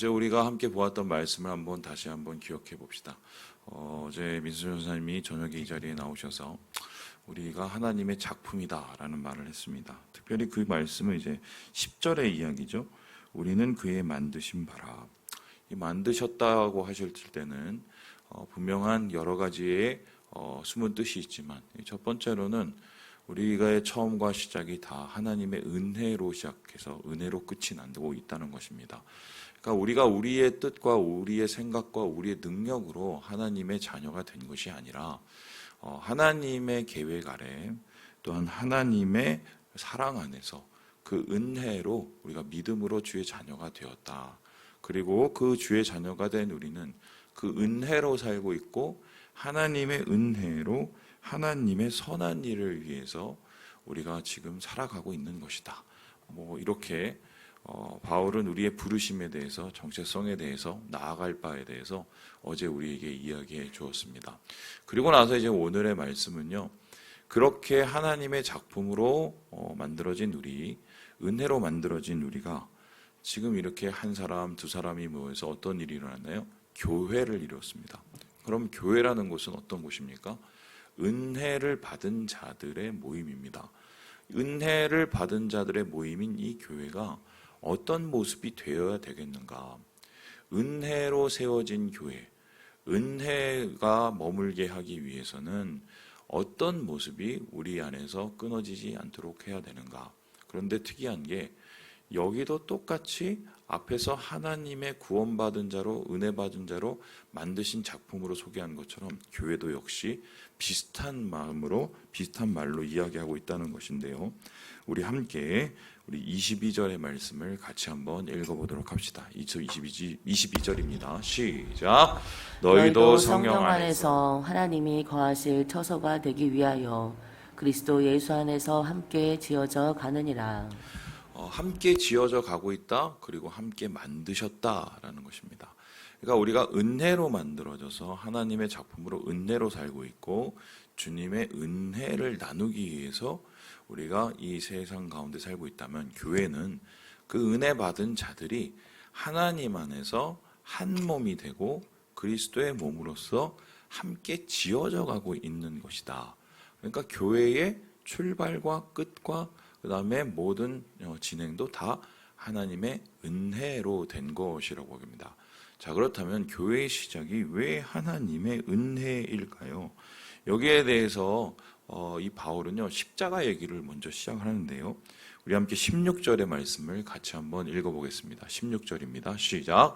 어제 우리가 함께 보았던 말씀을 다시 한번 기억해 봅시다. 어제 민수 전사님이 저녁에 이 자리에 나오셔서 우리가 하나님의 작품이다라는 말을 했습니다. 특별히 그 말씀은 이제 10절의 이야기죠. 우리는 그의 만드신 바라. 이 만드셨다고 하실 때는 분명한 여러 가지의 숨은 뜻이 있지만, 첫 번째로는 우리가의 처음과 시작이 다 하나님의 은혜로 시작해서 은혜로 끝이 나고 있다는 것입니다. 그러니까 우리가 우리의 뜻과 우리의 생각과 우리의 능력으로 하나님의 자녀가 된 것이 아니라 하나님의 계획 아래, 또한 하나님의 사랑 안에서 그 은혜로 우리가 믿음으로 주의 자녀가 되었다. 그리고 그 주의 자녀가 된 우리는 그 은혜로 살고 있고, 하나님의 은혜로 하나님의 선한 일을 위해서 우리가 지금 살아가고 있는 것이다. 이렇게 바울은 우리의 부르심에 대해서, 정체성에 대해서, 나아갈 바에 대해서 어제 우리에게 이야기해 주었습니다. 그리고 나서 이제 오늘의 말씀은요, 그렇게 하나님의 작품으로 만들어진 우리, 은혜로 만들어진 우리가 지금 이렇게 한 사람, 두 사람이 모여서 어떤 일이 일어났나요? 교회를 이뤘습니다. 그럼 교회라는 곳은 어떤 곳입니까? 은혜를 받은 자들의 모임입니다. 은혜를 받은 자들의 모임인 이 교회가 어떤 모습이 되어야 되겠는가? 은혜로 세워진 교회, 은혜가 머물게 하기 위해서는 어떤 모습이 우리 안에서 끊어지지 않도록 해야 되는가? 그런데 특이한 게, 여기도 똑같이 앞에서 하나님의 구원받은 자로, 은혜받은 자로 만드신 작품으로 소개한 것처럼 교회도 역시 비슷한 마음으로, 비슷한 말로 이야기하고 있다는 것인데요. 우리 함께 우리 22절의 말씀을 같이 한번 읽어보도록 합시다. 22절입니다. 시작. 너희도 성령 안에서 하나님이 거하실 처소가 되기 위하여 그리스도 예수 안에서 함께 지어져 가느니라. 함께 지어져 가고 있다. 그리고 함께 만드셨다라는 것입니다. 그러니까 우리가 은혜로 만들어져서 하나님의 작품으로 은혜로 살고 있고, 주님의 은혜를 나누기 위해서 우리가 이 세상 가운데 살고 있다면, 교회는 그 은혜 받은 자들이 하나님 안에서 한 몸이 되고 그리스도의 몸으로서 함께 지어져 가고 있는 것이다. 그러니까 교회의 출발과 끝과 그 다음에 모든 진행도 다 하나님의 은혜로 된 것이라고 합니다. 자, 그렇다면 교회의 시작이 왜 하나님의 은혜일까요? 여기에 대해서 이 바울은요, 십자가 얘기를 먼저 시작하는데요. 우리 함께 16절의 말씀을 같이 한번 읽어보겠습니다. 16절입니다. 시작.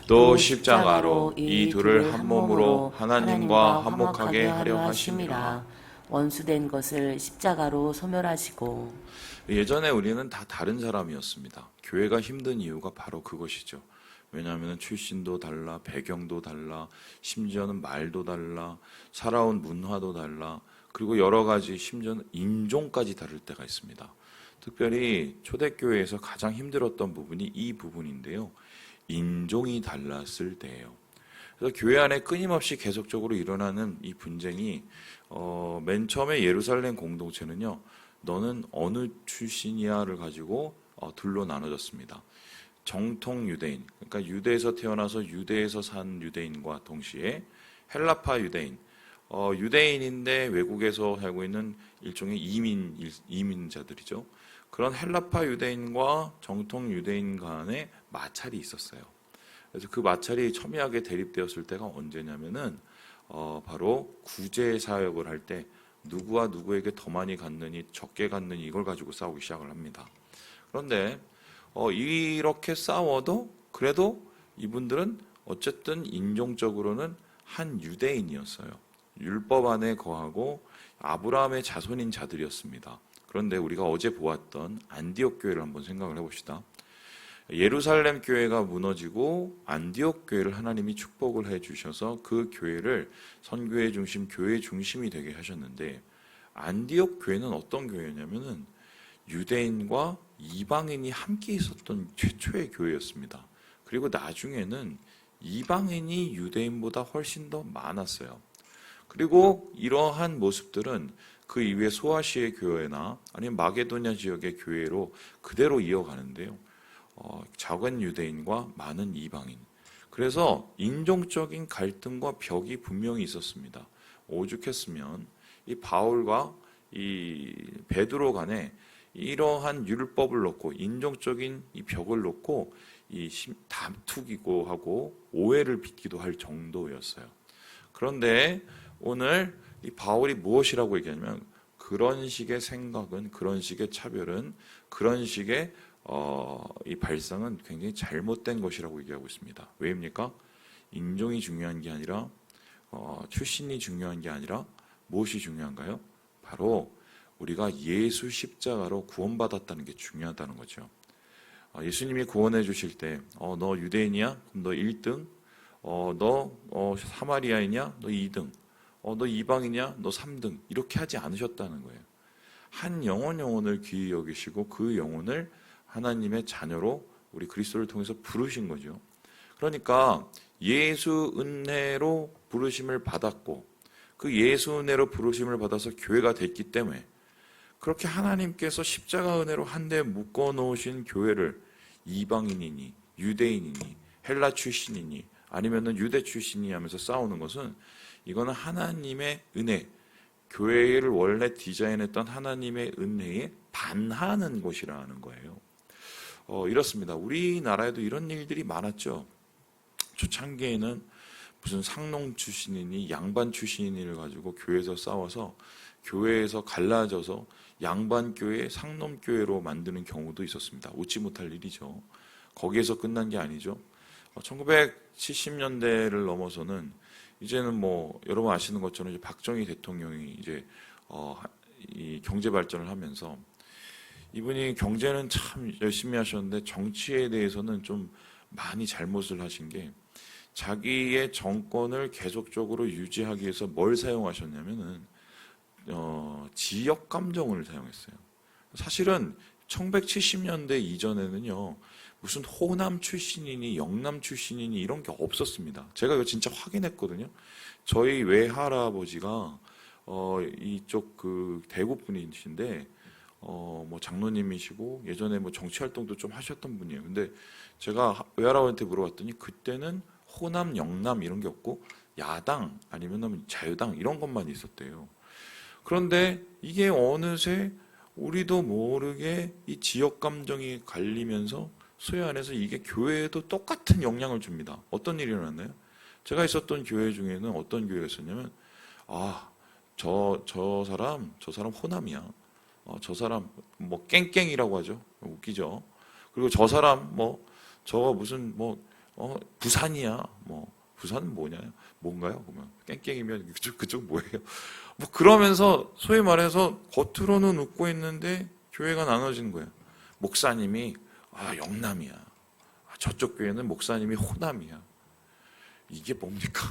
또 십자가로 이 둘을 한 몸으로 하나님과 화목하게 하려 하심이라. 원수된 것을 십자가로 소멸하시고. 예전에 우리는 다 다른 사람이었습니다. 교회가 힘든 이유가 바로 그것이죠. 왜냐하면 출신도 달라, 배경도 달라, 심지어는 말도 달라, 살아온 문화도 달라, 그리고 여러 가지, 심지어는 인종까지 다를 때가 있습니다. 특별히 초대교회에서 가장 힘들었던 부분이 이 부분인데요. 인종이 달랐을 때예요. 그래서 교회 안에 끊임없이 계속적으로 일어나는 이 분쟁이 맨 처음에 예루살렘 공동체는요, 너는 어느 출신이야를 가지고 둘로 나눠졌습니다. 정통 유대인, 그러니까 유대에서 태어나서 유대에서 산 유대인과 동시에 헬라파 유대인, 유대인인데 외국에서 살고 있는 일종의 이민자들이죠. 그런 헬라파 유대인과 정통 유대인 간의 마찰이 있었어요. 그래서 그 마찰이 첨예하게 대립되었을 때가 언제냐면은 바로 구제 사역을 할 때 누구와 누구에게 더 많이 갔느니 적게 갔느니 이걸 가지고 싸우기 시작을 합니다. 그런데 이렇게 싸워도 그래도 이분들은 어쨌든 인종적으로는 한 유대인이었어요. 율법 안에 거하고 아브라함의 자손인 자들이었습니다. 그런데 우리가 어제 보았던 안디옥 교회를 한번 생각을 해봅시다. 예루살렘 교회가 무너지고 안디옥 교회를 하나님이 축복을 해주셔서 그 교회를 선교의 중심, 교회의 중심이 되게 하셨는데, 안디옥 교회는 어떤 교회냐면은 유대인과 이방인이 함께 있었던 최초의 교회였습니다. 그리고 나중에는 이방인이 유대인보다 훨씬 더 많았어요. 그리고 이러한 모습들은 그 이후에 소아시아 교회나 아니면 마게도냐 지역의 교회로 그대로 이어가는데요. 적은 유대인과 많은 이방인. 그래서 인종적인 갈등과 벽이 분명히 있었습니다. 오죽했으면 이 바울과 이 베드로 간에 이러한 율법을 놓고 인종적인 이 벽을 놓고 이 다투기고 하고 오해를 빚기도 할 정도였어요. 그런데 오늘 이 바울이 무엇이라고 얘기하냐면 그런 식의 생각은, 그런 식의 차별은, 그런 식의 이 발상은 굉장히 잘못된 것이라고 얘기하고 있습니다. 왜입니까? 인종이 중요한 게 아니라 출신이 중요한 게 아니라 무엇이 중요한가요? 바로 우리가 예수 십자가로 구원받았다는 게 중요하다는 거죠. 예수님이 구원해 주실 때 너 유대인이야? 그럼 너 1등? 너 사마리아인이야? 너 2등? 너 이방이냐? 너 3등? 이렇게 하지 않으셨다는 거예요. 한 영혼을 귀히 여기시고 그 영혼을 하나님의 자녀로 우리 그리스도를 통해서 부르신 거죠. 그러니까 예수 은혜로 부르심을 받았고 그 예수 은혜로 부르심을 받아서 교회가 됐기 때문에 그렇게 하나님께서 십자가 은혜로 한데 묶어 놓으신 교회를 이방인이니 유대인이니 헬라 출신이니 아니면은 유대 출신이 하면서 싸우는 것은 이거는 하나님의 은혜, 교회를 원래 디자인했던 하나님의 은혜에 반하는 것이라는 거예요. 이렇습니다. 우리나라에도 이런 일들이 많았죠. 초창기에는 무슨 상농 출신이니 양반 출신이니를 가지고 교회에서 싸워서 교회에서 갈라져서 양반교회, 상놈교회로 만드는 경우도 있었습니다. 웃지 못할 일이죠. 거기에서 끝난 게 아니죠. 1970년대를 넘어서는 이제는 뭐 여러분 아시는 것처럼 이제 박정희 대통령이 이제 이 경제 발전을 하면서 이분이 경제는 참 열심히 하셨는데 정치에 대해서는 좀 많이 잘못을 하신 게 자기의 정권을 계속적으로 유지하기 위해서 뭘 사용하셨냐면은 지역 감정을 사용했어요. 사실은 1970년대 이전에는요 무슨 호남 출신이니 영남 출신이니 이런 게 없었습니다. 제가 이거 진짜 확인했거든요. 저희 외할아버지가 이쪽 그 대구 분이신데 뭐 장로님이시고 예전에 뭐 정치 활동도 좀 하셨던 분이에요. 근데 제가 외할아버지한테 물어봤더니 그때는 호남, 영남 이런 게 없고 야당 아니면 자유당 이런 것만 있었대요. 그런데 이게 어느새 우리도 모르게 이 지역 감정이 갈리면서 소위 안에서 이게 교회에도 똑같은 영향을 줍니다. 어떤 일이 일어났나요? 제가 있었던 교회 중에는 어떤 교회가 있었냐면 저 사람 호남이야. 저 사람 뭐 깽깽이라고 하죠. 웃기죠. 그리고 저 사람 저거 무슨 부산이야. 부산은 뭔가요? 그러면 깽깽이면 그쪽 뭐예요? 그러면서 소위 말해서 겉으로는 웃고 있는데 교회가 나눠지는 거예요. 목사님이 영남이야. 저쪽 교회는 목사님이 호남이야. 이게 뭡니까?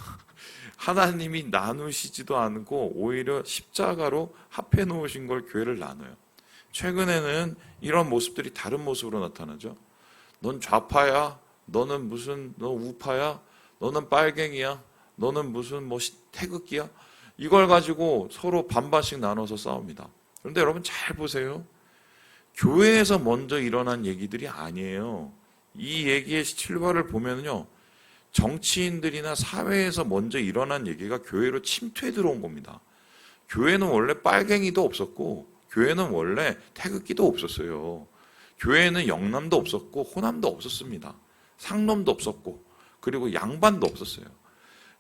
하나님이 나누시지도 않고 오히려 십자가로 합해 놓으신 걸 교회를 나눠요. 최근에는 이런 모습들이 다른 모습으로 나타나죠. 넌 좌파야. 너는 너 우파야. 너는 빨갱이야. 너는 무슨 태극기야. 이걸 가지고 서로 반반씩 나눠서 싸웁니다. 그런데 여러분 잘 보세요. 교회에서 먼저 일어난 얘기들이 아니에요. 이 얘기의 출발을 보면요. 정치인들이나 사회에서 먼저 일어난 얘기가 교회로 침투해 들어온 겁니다. 교회는 원래 빨갱이도 없었고 교회는 원래 태극기도 없었어요. 교회는 영남도 없었고 호남도 없었습니다. 상놈도 없었고 그리고 양반도 없었어요.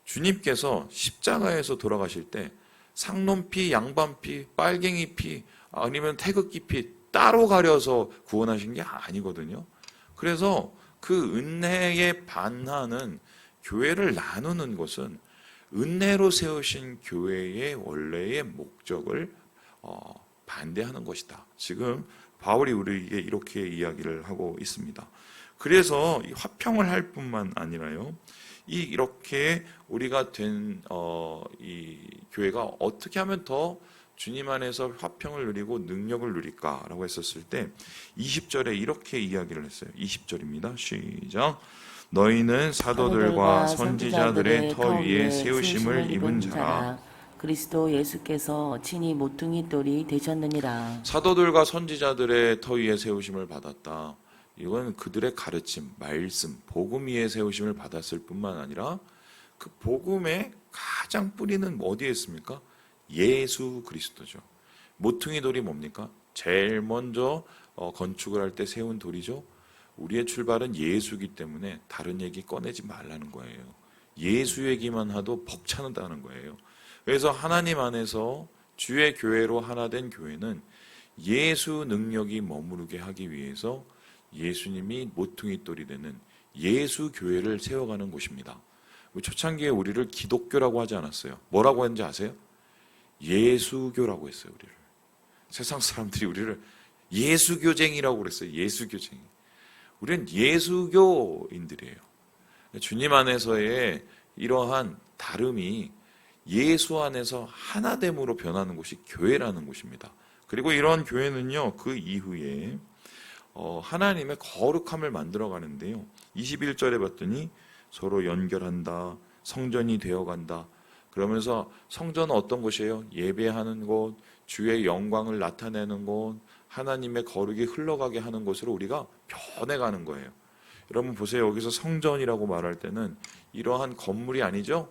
주님께서 십자가에서 돌아가실 때 상놈피, 양반피, 빨갱이피 아니면 태극기피 따로 가려서 구원하신 게 아니거든요. 그래서 그 은혜에 반하는 교회를 나누는 것은 은혜로 세우신 교회의 원래의 목적을 반대하는 것이다. 지금 바울이 우리에게 이렇게 이야기를 하고 있습니다. 그래서 이 화평을 할 뿐만 아니라요. 이렇게 우리가 된 이 교회가 어떻게 하면 더 주님 안에서 화평을 누리고 능력을 누릴까라고 했었을 때 20절에 이렇게 이야기를 했어요. 20절입니다. 시작. 너희는 사도들과 선지자들의 터 위에 세우심을 입은 자라. 그리스도 예수께서 친히 모퉁이 돌이 되셨느니라. 사도들과 선지자들의 터 위에 세우심을 받았다. 이건 그들의 가르침, 말씀, 복음 위에 세우심을 받았을 뿐만 아니라 그 복음의 가장 뿌리는 어디에 있습니까? 예수 그리스도죠. 모퉁이 돌이 뭡니까? 제일 먼저 건축을 할 때 세운 돌이죠. 우리의 출발은 예수이기 때문에 다른 얘기 꺼내지 말라는 거예요. 예수 얘기만 하도 벅차는다는 거예요. 그래서 하나님 안에서 주의 교회로 하나 된 교회는 예수 능력이 머무르게 하기 위해서 예수님이 모퉁이 돌이 되는 예수 교회를 세워가는 곳입니다. 초창기에 우리를 기독교라고 하지 않았어요. 뭐라고 했는지 아세요? 예수교라고 했어요. 우리를. 세상 사람들이 우리를 예수교쟁이라고 그랬어요. 예수교쟁이. 우리는 예수교인들이에요. 주님 안에서의 이러한 다름이 예수 안에서 하나됨으로 변하는 곳이 교회라는 곳입니다. 그리고 이런 교회는요, 그 이후에 하나님의 거룩함을 만들어 가는데요. 21절에 봤더니 서로 연결한다, 성전이 되어간다. 그러면서 성전은 어떤 곳이에요? 예배하는 곳, 주의 영광을 나타내는 곳, 하나님의 거룩이 흘러가게 하는 곳으로 우리가 변해가는 거예요. 여러분 보세요. 여기서 성전이라고 말할 때는 이러한 건물이 아니죠.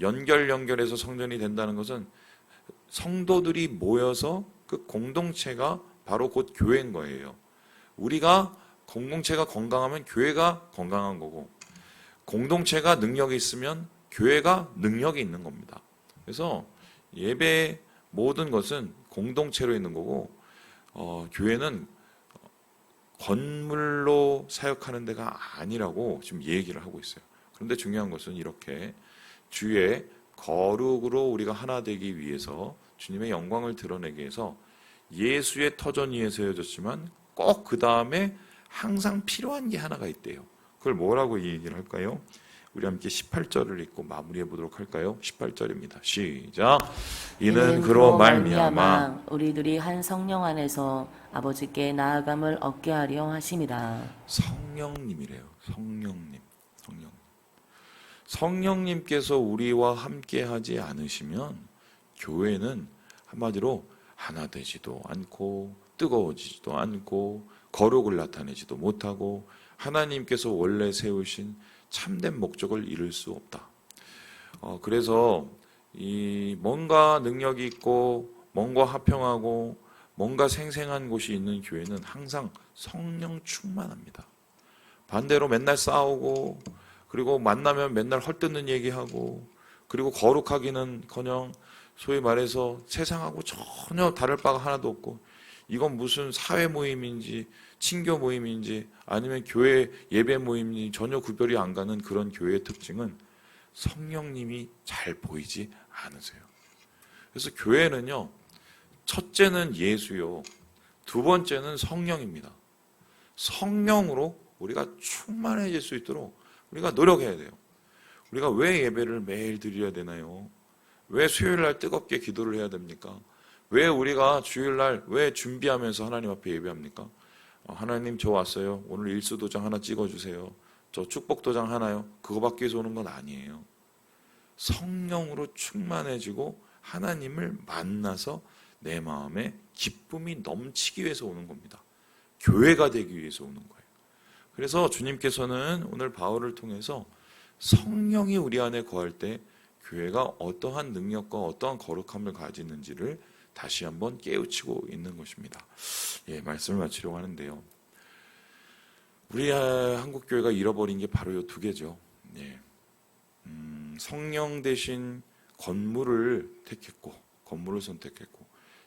연결해서 성전이 된다는 것은 성도들이 모여서 그 공동체가 바로 곧 교회인 거예요. 우리가 공동체가 건강하면 교회가 건강한 거고, 공동체가 능력이 있으면 교회가 능력이 있는 겁니다. 그래서 예배 모든 것은 공동체로 있는 거고, 교회는 건물로 사역하는 데가 아니라고 지금 얘기를 하고 있어요. 그런데 중요한 것은 이렇게 주의 거룩으로 우리가 하나 되기 위해서 주님의 영광을 드러내기 위해서 예수의 터전 위에 세워졌지만 꼭 그 다음에 항상 필요한 게 하나가 있대요. 그걸 뭐라고 얘기를 할까요? 우리 함께 18절을 읽고 마무리해 보도록 할까요? 18절입니다. 시작. 이는 그로 말미암아 우리들이 한 성령 안에서 아버지께 나아감을 얻게 하려 하심이라. 성령님이래요. 성령님께서 우리와 함께 하지 않으시면 교회는 한마디로 하나 되지도 않고 뜨거워지지도 않고 거룩을 나타내지도 못하고 하나님께서 원래 세우신 참된 목적을 이룰 수 없다. 그래서 이 뭔가 능력이 있고 뭔가 화평하고 뭔가 생생한 곳이 있는 교회는 항상 성령 충만합니다. 반대로 맨날 싸우고 그리고 만나면 맨날 헐뜯는 얘기하고 그리고 거룩하기는커녕 소위 말해서 세상하고 전혀 다를 바가 하나도 없고 이건 무슨 사회 모임인지 친교 모임인지 아니면 교회 예배 모임인지 전혀 구별이 안 가는 그런 교회의 특징은 성령님이 잘 보이지 않으세요. 그래서 교회는요, 첫째는 예수요, 두 번째는 성령입니다. 성령으로 우리가 충만해질 수 있도록 우리가 노력해야 돼요. 우리가 왜 예배를 매일 드려야 되나요? 왜 수요일 날 뜨겁게 기도를 해야 됩니까? 왜 우리가 주일 날 왜 준비하면서 하나님 앞에 예배합니까? 하나님 저 왔어요. 오늘 일수도장 하나 찍어주세요. 저 축복도장 하나요. 그거밖에 해서 오는 건 아니에요. 성령으로 충만해지고 하나님을 만나서 내 마음에 기쁨이 넘치기 위해서 오는 겁니다. 교회가 되기 위해서 오는 거예요. 그래서 주님께서는 오늘 바울을 통해서 성령이 우리 안에 거할 때 교회가 어떠한 능력과 어떠한 거룩함을 가지는지를 다시 한번 깨우치고 있는 것입니다. 예, 말씀을 마치려고 하는데요. 우리 한국교회가 잃어버린 게 바로 이 두 개죠. 예. 성령 대신 건물을 선택했고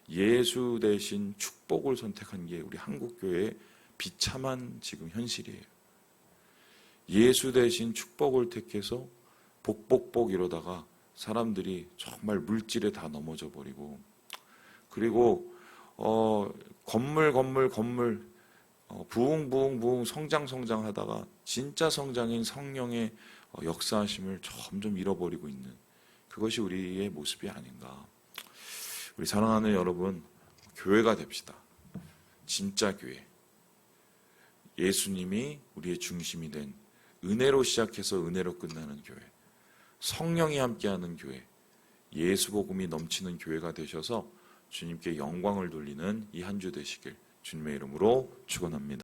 예수 대신 축복을 선택한 게 우리 한국교회의 비참한 지금 현실이에요. 예수 대신 축복을 택해서 복복복 이러다가 사람들이 정말 물질에 다 넘어져 버리고 그리고 건물 부흥 성장하다가 진짜 성장인 성령의 역사하심을 점점 잃어버리고 있는 그것이 우리의 모습이 아닌가. 우리 사랑하는 여러분, 교회가 됩시다. 진짜 교회. 예수님이 우리의 중심이 된 은혜로 시작해서 은혜로 끝나는 교회. 성령이 함께하는 교회. 예수 복음이 넘치는 교회가 되셔서 주님께 영광을 돌리는 이 한 주 되시길 주님의 이름으로 축원합니다.